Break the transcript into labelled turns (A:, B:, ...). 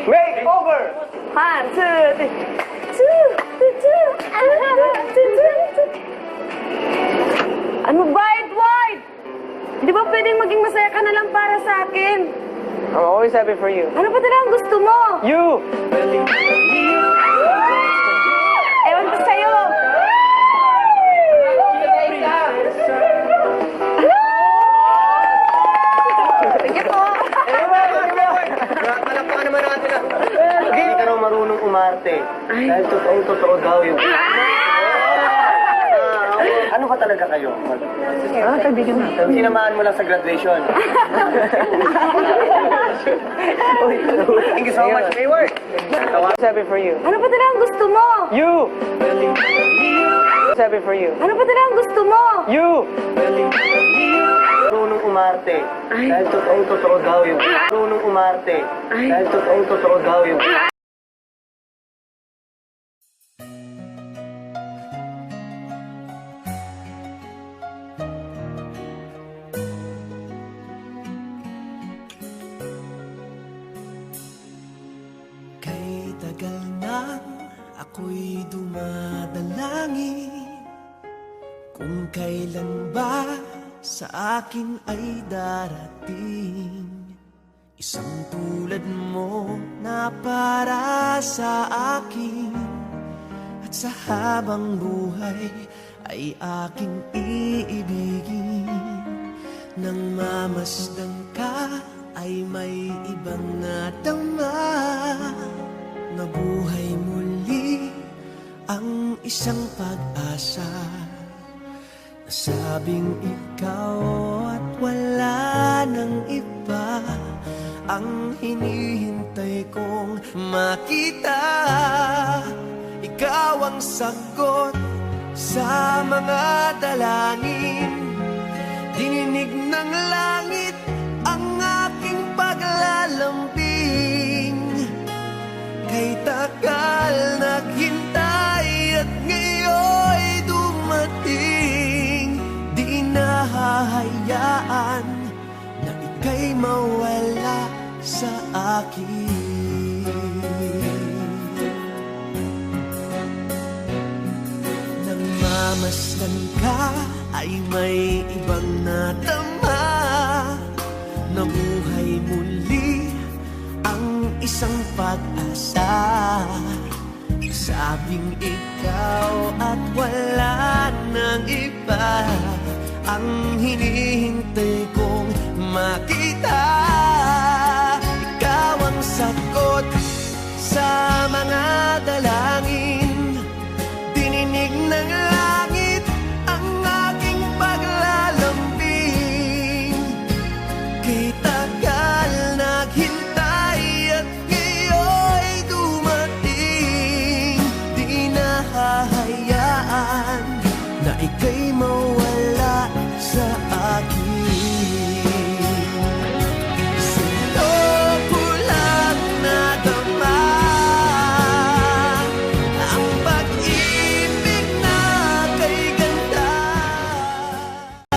A: Makeover!
B: 1, 2, 3. Ano ba, Edward? Di ba pwedeng maging masaya ka na lang para sa akin?
A: I'm always happy for you.
B: Ano ba talaga ang gusto mo?
A: You!
B: Ewan ko sa'yo. Sige po.
A: Palakpakan naman natin ah. Hindi ka raw marunong umarte. Dahil totoo daw yung... Ano ba talaga kayo?
B: Kaibigan na.
A: Sinamahan mo lang sa graduation. Thank you so much, Mayward. I'm happy for you.
B: Ano ba talaga ang gusto mo?
A: You! I'm happy for you.
B: Ano ba talaga ang gusto mo?
A: You! Marunong umarte. Dahil totoo daw yung... Marunong umarte. Dahil totoo daw yung...
C: Kay tagal nang ako'y dumadalangin kung kailan ba sa akin ay darating isang tulad mo na para sa akin at sa habang buhay ay aking iibigin. Nang mamasdan ka ay may ibang nadama. Nabuhay muli ang isang pag-asa. Nasabing ikaw at wala nang iba ang hinihintay kong makita. Ikaw ang sagot sa mga dalangin. Dininig ng langit ang aking paglalambing. Kay tagal naghintay at ngayon'y dumating. Di nahahayaan na ika'y mawala sa akin. Nang mamasdan ka ay may ibang nadama. Nabuhay muli ang isang pag-asa. Sabing ikaw at wala nang iba ang hinihintay kong makita.